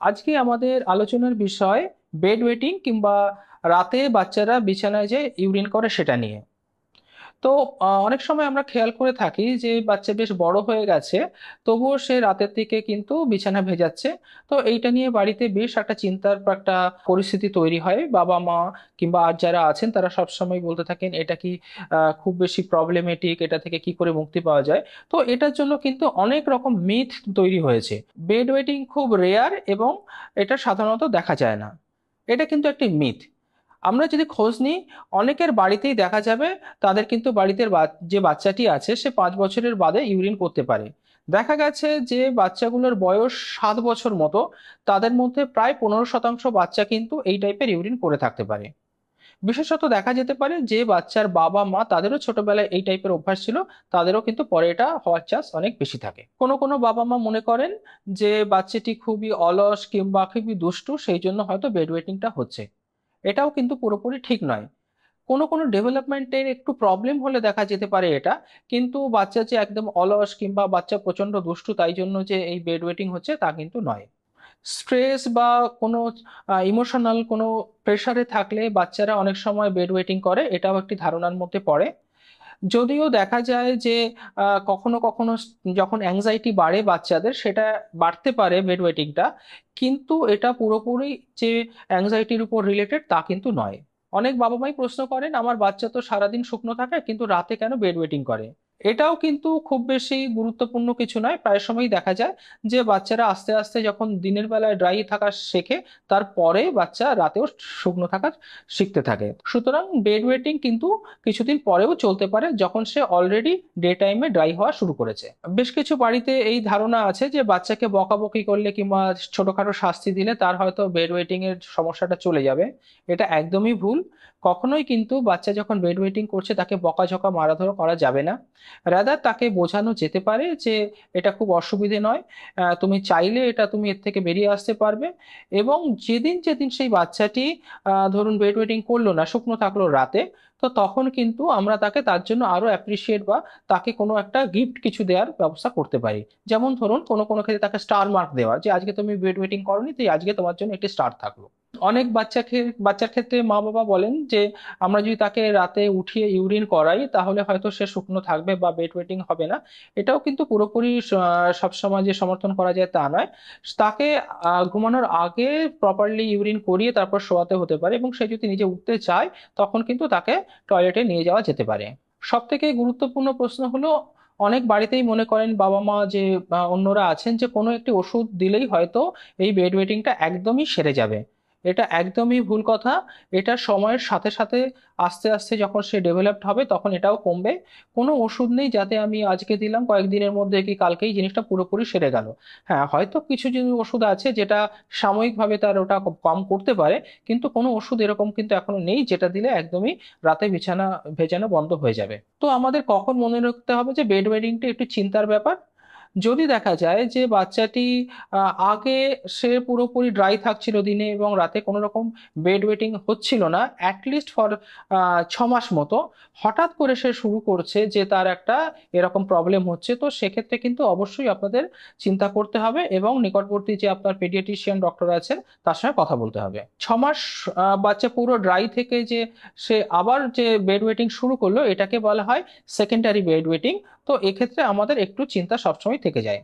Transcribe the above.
আজকে আমাদের আলোচনার বিষয় বেড ওয়েটিং কিংবা রাতে বাচ্চারা বিছানায় যে ইউরিন করে সেটা নিয়ে। তো অনেক সময় আমরা খেয়াল করে থাকি যে বাচ্চা বেশ বড় হয়ে গেছে, তবুও সে রাতের দিকে কিন্তু বিছানা ভেজাচ্ছে। তো এইটা নিয়ে বাড়িতে বেশ একটা চিন্তার একটা পরিস্থিতি তৈরি হয়। বাবা মা কিংবা আর যারা আছেন তারা সবসময় বলতে থাকেন এটা কি খুব বেশি প্রবলেমেটিক, এটা থেকে কি করে মুক্তি পাওয়া যায়। তো এটার জন্য কিন্তু অনেক রকম মিথ তৈরি হয়েছে। বেড ওয়েটিং খুব রেয়ার এবং এটা সাধারণত দেখা যায় না, এটা কিন্তু একটি মিথ। আমরা যদি খোঁজ নিই, অনেকের বাড়িতেই দেখা যাবে তাদের কিন্তু বাড়িতে যে বাচ্চাটি আছে সে 5 বছরের বাদে ইউরিন করতে পারে। দেখা গেছে যে বাচ্চাগুলোর বয়স 7 বছর মতো, তাদের মধ্যে প্রায় 15% বাচ্চা কিন্তু এই টাইপের ইউরিন করে থাকতে পারে। বিশেষত দেখা যেতে পারে যে বাচ্চার বাবা মা তাদেরও ছোটবেলায় এই টাইপের অভ্যাস ছিল, তাদেরও কিন্তু পরে এটা হওয়ার চান্স অনেক বেশি থাকে। কোনো কোনো বাবা মা মনে করেন যে বাচ্চাটি খুবই অলস কিংবা খুবই দুষ্টু, সেই জন্য হয়তো বেড ওয়েটিংটা হচ্ছে। এটাও কিন্তু পুরোপুরি ঠিক নয়। কোনো কোনো ডেভেলপমেন্টের একটু প্রবলেম হলে দেখা যেতে পারে এটা, কিন্তু বাচ্চা যে একদম অলস কিংবা বাচ্চা প্রচন্ড দুষ্টু তাই জন্য যে এই বেড ওয়েটিং হচ্ছে তা কিন্তু নয়। স্ট্রেস বা কোনো ইমোশনাল কোনো প্রেশারে থাকলে বাচ্চারা অনেক সময় বেড ওয়েটিং করে, এটাও একটি ধারণার মধ্যে পড়ে। যদিও দেখা যায় যে কখনো কখনো যখন অ্যাংজাইটি বাড়ে বাচ্চাদের, সেটা বাড়তে পারে বেড ওয়েটিংটা, কিন্তু এটা পুরোপুরি যে অ্যাংজাইটির উপর রিলেটেড তা কিন্তু নয়। অনেক বাবা মাই প্রশ্ন করেন আমার বাচ্চা তো সারাদিন শুকনো থাকে কিন্তু রাতে কেন বেড ওয়েটিং করে। এটাও কিন্তু খুব বেশি গুরুত্বপূর্ণ কিছু নয়। প্রায় সময়ই দেখা যায় যে বাচ্চারা আস্তে আস্তে যখন দিনের বেলায় ড্রাই থাকা শেখে, তারপরে বাচ্চা রাতেও শুকনো থাকা শিখতে থাকে। সুতরাং বেড ওয়েটিং কিন্তু কিছুদিন পরেও চলতে পারে যখন সে অলরেডি ডে টাইমে ড্রাই হওয়া শুরু করেছে। বেশ কিছু বাড়িতে এই ধারণা আছে যে বাচ্চাকে বকাবকি করলে কিংবা ছোটখাটো শাস্তি দিলে তার হয়তো বেড ওয়েটিং এর সমস্যাটা চলে যাবে। এটা একদমই ভুল। কখনোই কিন্তু বাচ্চা যখন বেড ওয়েটিং করছে তাকে বকাঝকা মারাধরো করা যাবে না। রাদার তাকে বোঝানো যেতে পারে যে এটা খুব অসুবিধে নয়, তুমি চাইলে এটা তুমি এর থেকে বেরিয়ে আসতে পারবে। এবং যেদিন যেদিন সেই বাচ্চাটি ধরুন বেড ওয়েটিং করলো না, শুকনো থাকলো রাতে, তো তখন কিন্তু আমরা তাকে তার জন্য আরো অ্যাপ্রিসিয়েট বা তাকে কোনো একটা গিফট কিছু দেওয়ার ব্যবস্থা করতে পারি। যেমন ধরুন কোনো কোনো ক্ষেত্রে তাকে স্টার মার্ক দেওয়া, যে আজকে তুমি বেড ওয়েটিং করোনি তাই আজকে তোমার জন্য একটি স্টার থাকলো। অনেক বাচ্চার ক্ষেত্রে মা বাবা বলেন যে আমরা যদি তাকে রাতে উঠিয়ে ইউরিন করাই তাহলে হয়তো সে শুকনো থাকবে বা বেড ওয়েটিং হবে না। এটাও কিন্তু পুরোপুরি সবসময় যে সমর্থন করা যায় তা নয়। তাকে ঘুমানোর আগে প্রপারলি ইউরিন করিয়ে তারপর শোয়াতে হতে পারে, এবং সে যদি নিজে উঠতে চায় তখন কিন্তু তাকে টয়লেটে নিয়ে যাওয়া যেতে পারে। সব থেকে গুরুত্বপূর্ণ প্রশ্ন হলো, অনেক বাড়িতেই মনে করেন বাবা মা যে অন্যরা আছেন যে কোনো একটি ওষুধ দিলেই হয়তো এই বেড ওয়েটিংটা একদমই সেরে যাবে। এটা একদমই ভুল কথা। এটা সময়ের সাথে সাথে আস্তে আস্তে যখন সে ডেভেলপড হবে তখন এটাও কমবে। কোনো ওষুধ নেই যাতে আমি আজকে দিলাম কয়েকদিনের মধ্যে কি কালকেই জিনিসটা পুরোপুরি সেরে গেল। হ্যাঁ, হয়তো কিছু কিছু ওষুধ আছে যেটা সাময়িকভাবে তার ওটা কম করতে পারে, কিন্তু কোনো ওষুধ এরকম কিন্তু এখনো নেই যেটা দিলে একদমই রাতে বিছানা ভেজানো বন্ধ হয়ে যাবে। তো আমাদের কখন মনে রাখতে হবে যে বেড ওয়েটিংটা একটু চিন্তার ব্যাপার। যদি দেখা যায় যে বাচ্চাটি আগে সে পুরোপুরি ড্রাই থাকছিল দিনে এবং রাতে কোনো রকম বেড ওয়েটিং হচ্ছিল না অ্যাটলিস্ট ফর 6 মাস মতো, হঠাৎ করে সে শুরু করছে যে তার একটা এরকম প্রবলেম হচ্ছে, তো সেক্ষেত্রে কিন্তু অবশ্যই আপনাদের চিন্তা করতে হবে এবং নিকটবর্তী যে আপনার পেডিয়াট্রিশিয়ান ডক্টর আছেন তার সঙ্গে কথা বলতে হবে। 6 মাস বাচ্চা পুরো ড্রাই থেকে যে সে আবার যে বেড ওয়েটিং শুরু করলো এটাকে বলা হয় সেকেন্ডারি বেড ওয়েটিং। তো এক্ষেত্রে আমাদের একটু চিন্তা সবসময় থেকে যায়।